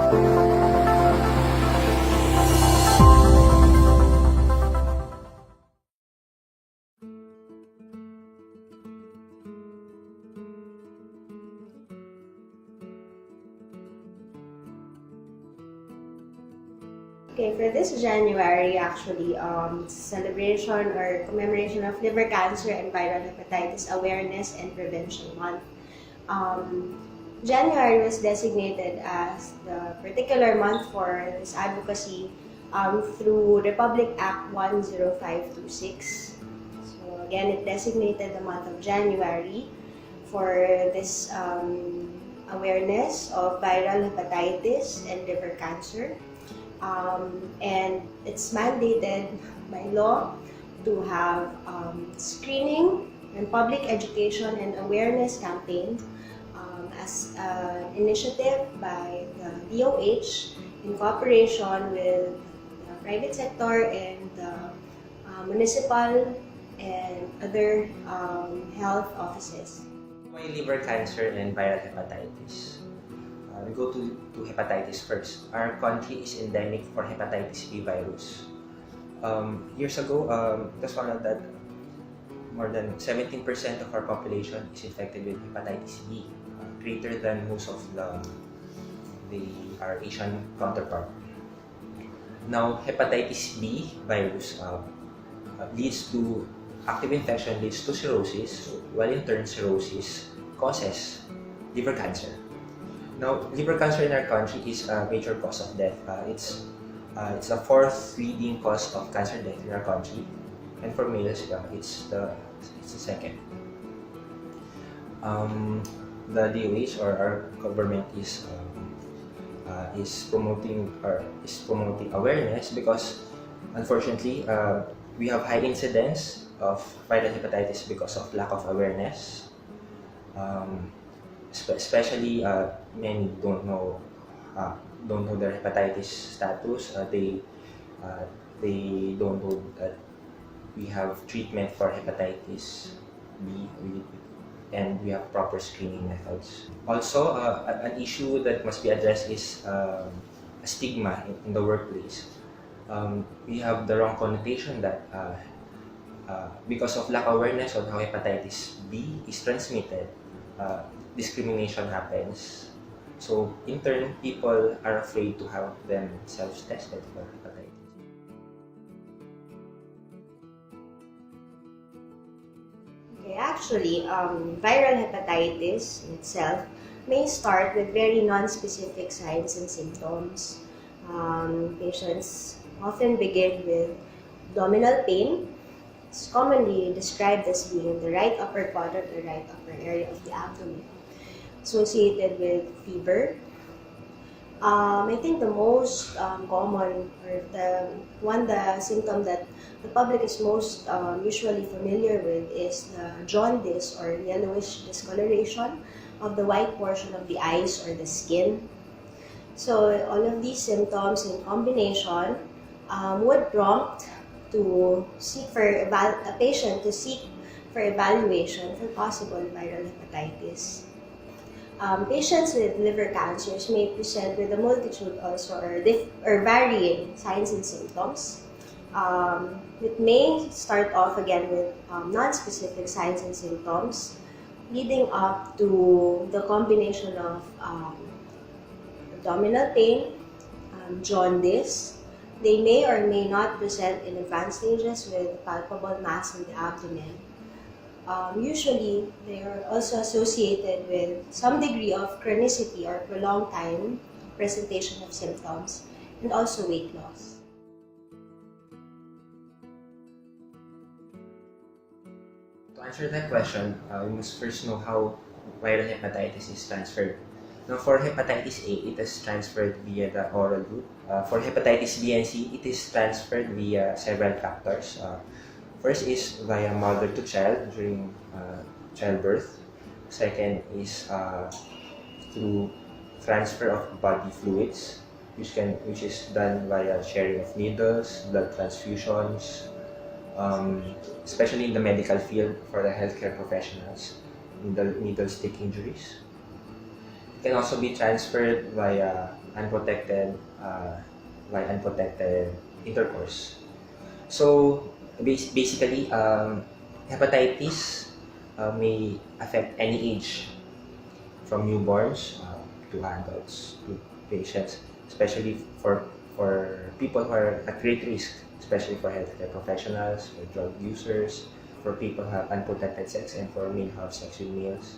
Okay, for this January, actually, celebration or commemoration of Liver Cancer and Viral Hepatitis Awareness and Prevention Month. January was designated as the particular month for this advocacy through Republic Act 10526. So again, it designated the month of January for this awareness of viral hepatitis and liver cancer. And it's mandated by law to have screening and public education and awareness campaign as an initiative by the DOH in cooperation with the private sector and the municipal and other health offices. Why liver cancer and viral hepatitis? We go to hepatitis first. Our country is endemic for hepatitis B virus. Years ago, it was found out that more than 17% of our population is infected with hepatitis B, greater than most of our Asian counterpart. Now, hepatitis B virus leads to active infection, leads to cirrhosis, while in turn cirrhosis causes liver cancer. Now, liver cancer in our country is a major cause of death. It's the fourth leading cause of cancer death in our country, and for males, it's the second. The DOH or our government is promoting awareness because, unfortunately, we have high incidence of viral hepatitis because of lack of awareness. Especially many don't know their hepatitis status. They don't know that we have treatment for hepatitis B and we have proper screening methods. Also, an issue that must be addressed is a stigma in the workplace. We have the wrong connotation that because of lack of awareness on how hepatitis B is transmitted, discrimination happens. So, in turn, people are afraid to have themselves tested for hepatitis. Okay, actually, viral hepatitis in itself may start with very non-specific signs and symptoms. Patients often begin with abdominal pain. It's commonly described as being in the right upper quadrant or right upper area of the abdomen, associated with fever. I think the most common or the symptom that the public is most usually familiar with is the jaundice or yellowish discoloration of the white portion of the eyes or the skin. So all of these symptoms in combination would prompt to seek for a patient to seek for evaluation for possible viral hepatitis. Patients with liver cancers may present with a multitude also or varying signs and symptoms. It may start off again with non-specific signs and symptoms, leading up to the combination of abdominal pain, jaundice. They may or may not present in advanced stages with palpable mass in the abdomen. Usually, they are also associated with some degree of chronicity or prolonged time presentation of symptoms, and also weight loss. To answer that question, we must first know how viral hepatitis is transferred. Now, for hepatitis A, it is transferred via the oral route. For hepatitis B and C, it is transferred via several factors. First is via mother to child during childbirth. Second is through transfer of body fluids, which is done via sharing of needles, blood transfusions, especially in the medical field for the healthcare professionals, in the needle stick injuries. It can also be transferred via unprotected by unprotected intercourse. So basically, hepatitis may affect any age, from newborns to adults to patients, especially for people who are at great risk, especially for healthcare professionals, for drug users, for people who have unprotected sex, and for male who have sex with males.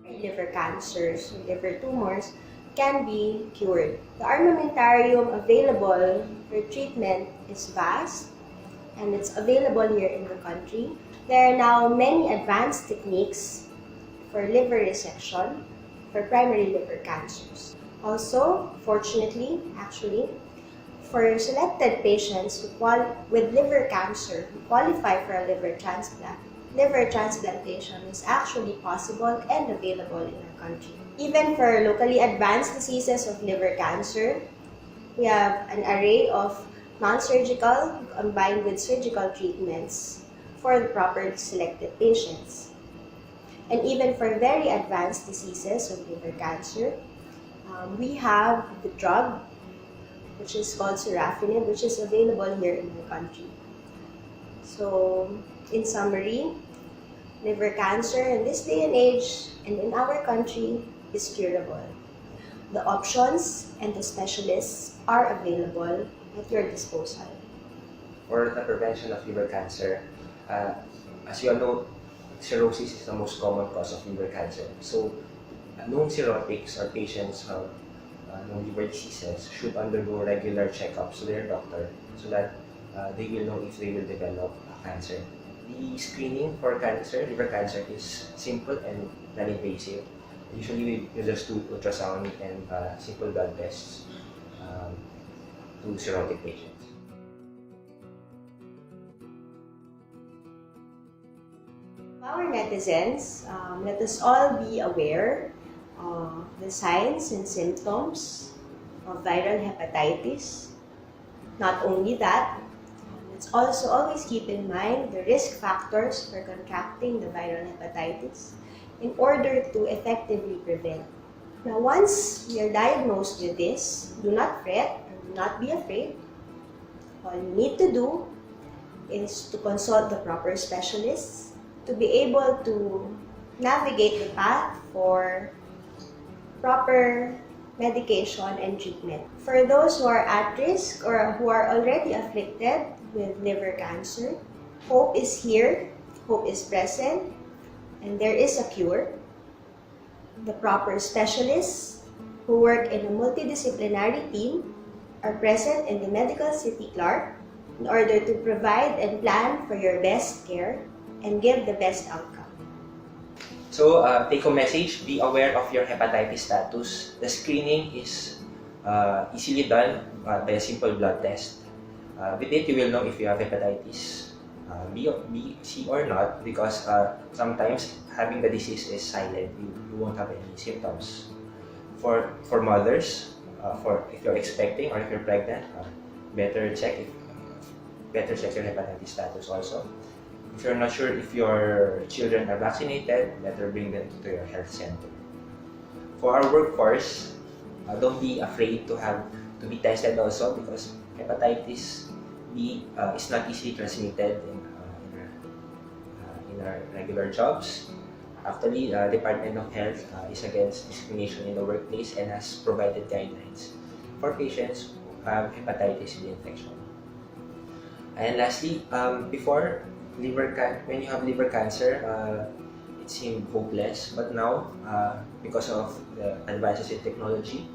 Liver cancers, liver tumors can be cured. The armamentarium available for treatment is vast, and it's available here in the country. There are now many advanced techniques for liver resection for primary liver cancers. Also, fortunately, for selected patients with liver cancer who qualify for a liver transplantation is actually possible and available in our country. Even for locally advanced diseases of liver cancer, we have an array of non-surgical combined with surgical treatments for the properly selected patients. And even for very advanced diseases of liver cancer, we have the drug, which is called sorafenib, which is available here in the country. So, in summary, liver cancer in this day and age and in our country is curable. The options and the specialists are available at your disposal. For the prevention of liver cancer, as you all know, cirrhosis is the most common cause of liver cancer. So, known cirrhotics or patients who have known liver diseases should undergo regular checkups to their doctor so that they will know if they will develop cancer. The screening for liver cancer, is simple and non-invasive. Usually, we just do ultrasound and simple blood tests to cirrhotic patients. Our netizens, let us all be aware of the signs and symptoms of viral hepatitis. Not only that, let's also always keep in mind the risk factors for contracting the viral hepatitis in order to effectively prevent. Now, once we are diagnosed with this, do not fret and do not be afraid. All you need to do is to consult the proper specialists to be able to navigate the path for proper medication and treatment. For those who are at risk or who are already afflicted with liver cancer, hope is here, hope is present, and there is a cure. The proper specialists who work in a multidisciplinary team are present in the Medical City Clark in order to provide and plan for your best care and give the best outcome. So, take-home message, be aware of your hepatitis status. The screening is easily done by a simple blood test. With it, you will know if you have hepatitis B, C or not, because sometimes having the disease is silent. You won't have any symptoms. For mothers, if you're expecting or if you're pregnant, better check your hepatitis status also. If you're not sure if your children are vaccinated, better bring them to your health center. For our workforce, don't be afraid to be tested also, because hepatitis B is not easily transmitted in our regular jobs. Actually, Department of Health is against discrimination in the workplace and has provided guidelines for patients who have hepatitis B infection. And lastly, when you have liver cancer, it seemed hopeless. But now, because of the advances in technology,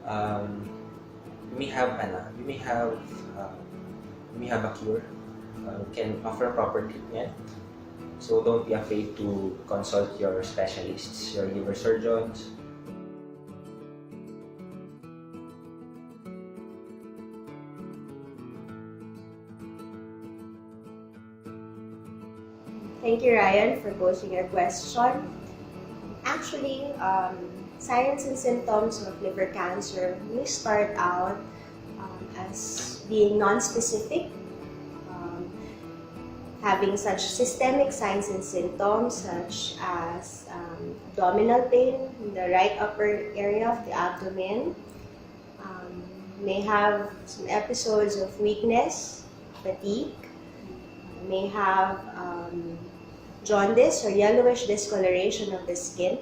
we may have a cure. We can offer proper treatment. So don't be afraid to consult your specialists, your liver surgeons. Thank you, Ryan, for posing your question. Actually, signs and symptoms of liver cancer may start out as being non-specific. having such systemic signs and symptoms such as abdominal pain in the right upper area of the abdomen, may have some episodes of weakness, fatigue, may have jaundice or yellowish discoloration of the skin.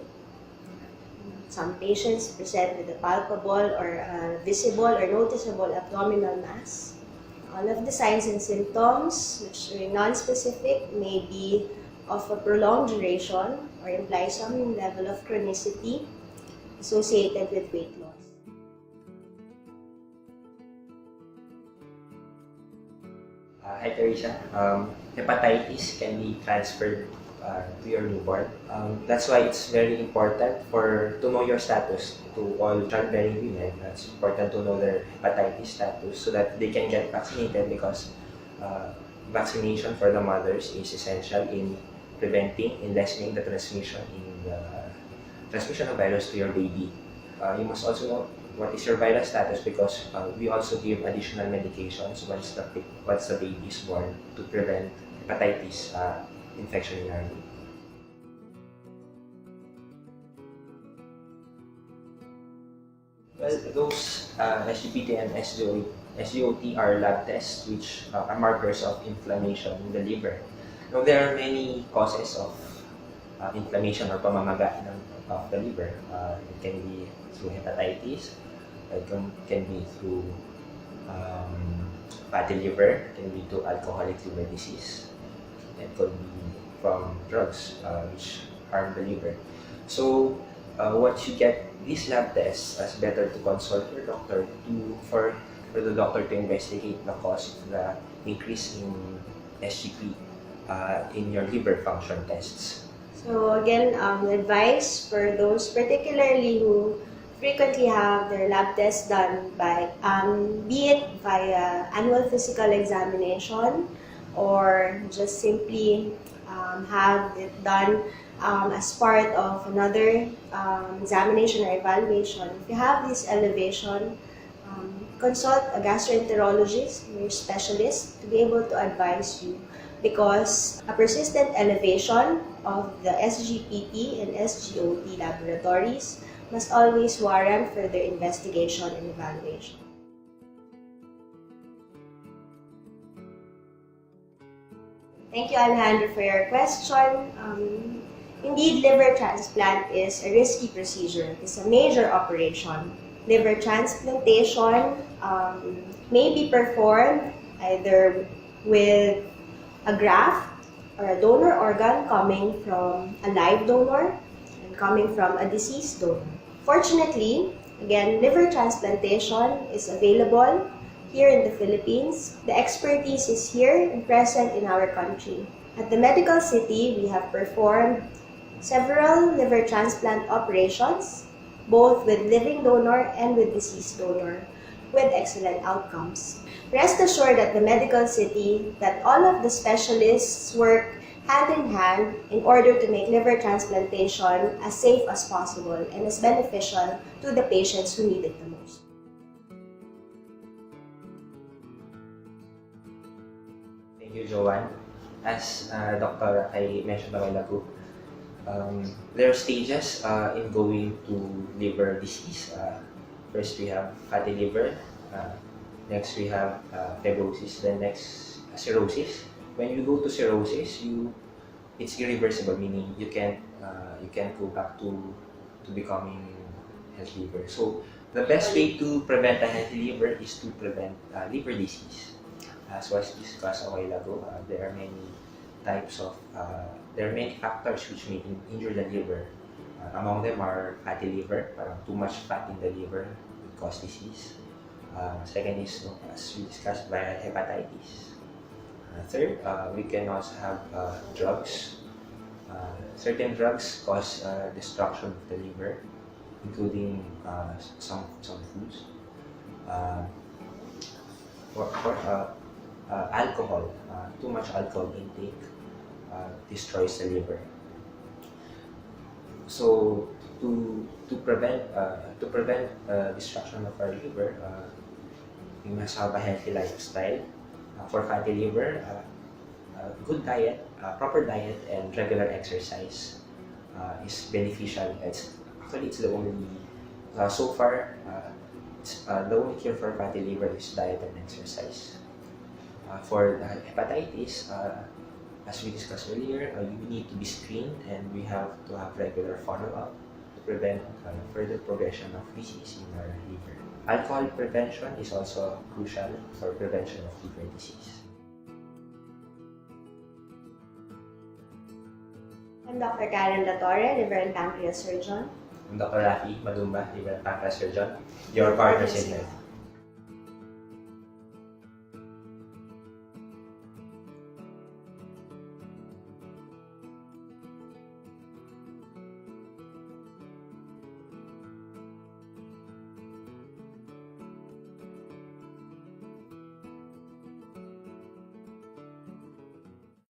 Some patients present with a palpable or visible or noticeable abdominal mass. All of the signs and symptoms, which are non-specific, may be of a prolonged duration or imply some level of chronicity associated with weight loss. Hi Teresa, hepatitis can be transferred to your newborn. That's why it's very important to know your status. To all childbearing women, it's important to know their hepatitis status so that they can get vaccinated, because vaccination for the mothers is essential in preventing and lessening the transmission of virus to your baby. You must also know what is your viral status, because we also give additional medications once the baby is born to prevent hepatitis infection in our baby. Well, those SGPT and SGOT are lab tests which are markers of inflammation in the liver. Now, there are many causes of inflammation or pamamaga of the liver. It can be through hepatitis, it can be through fatty liver, it can be through alcoholic liver disease, it could be from drugs which harm the liver. So once you get these lab tests, it's better to consult your doctor for the doctor to investigate the cause of the increase in SGP in your liver function tests. So again, advice for those particularly who frequently have their lab tests done by, be it via annual physical examination or just simply have it done as part of another examination or evaluation. If you have this elevation, consult a gastroenterologist, your specialist, to be able to advise you, because a persistent elevation of the SGPT and SGOT laboratories must always warrant further investigation and evaluation. Thank you, Alejandro, for your question. Indeed, liver transplant is a risky procedure. It's a major operation. Liver transplantation may be performed either with a graft or a donor organ coming from a live donor and coming from a deceased donor. Fortunately, again, liver transplantation is available here in the Philippines. The expertise is here and present in our country. At the medical city, we have performed several liver transplant operations, both with living donor and with deceased donor, with excellent outcomes. Rest assured at the medical city that all of the specialists work hand in hand in order to make liver transplantation as safe as possible and as beneficial to the patients who need it the most. Thank you, Joanne. As Dr. I mentioned a while ago, there are stages in going to liver disease. First, we have fatty liver. Next, we have fibrosis. Then next, cirrhosis. When you go to cirrhosis, it's irreversible, meaning you can't go back to becoming healthy liver. So the best way to prevent a healthy liver is to prevent liver disease. As was discussed a while ago, there are many factors which may injure the liver. Among them are fatty liver, too much fat in the liver will cause disease. Second is, as we discussed, viral hepatitis. Third, we can also have drugs. Certain drugs cause destruction of the liver, including some foods. Alcohol, too much alcohol intake destroys the liver. So to prevent destruction of our liver, we must have a healthy lifestyle. For fatty liver, good diet, proper diet, and regular exercise is beneficial. It's the only, so far, the only cure for fatty liver is diet and exercise. For hepatitis, as we discussed earlier, you need to be screened, and we have to have regular follow-up to prevent further progression of disease in our liver. Alcohol prevention is also crucial for prevention of liver disease. I'm Dr. Karen Latorre, Liver and Pancreas Surgeon. I'm Dr. Rafael Maddumba, Liver and Pancreas Surgeon, your partner in health.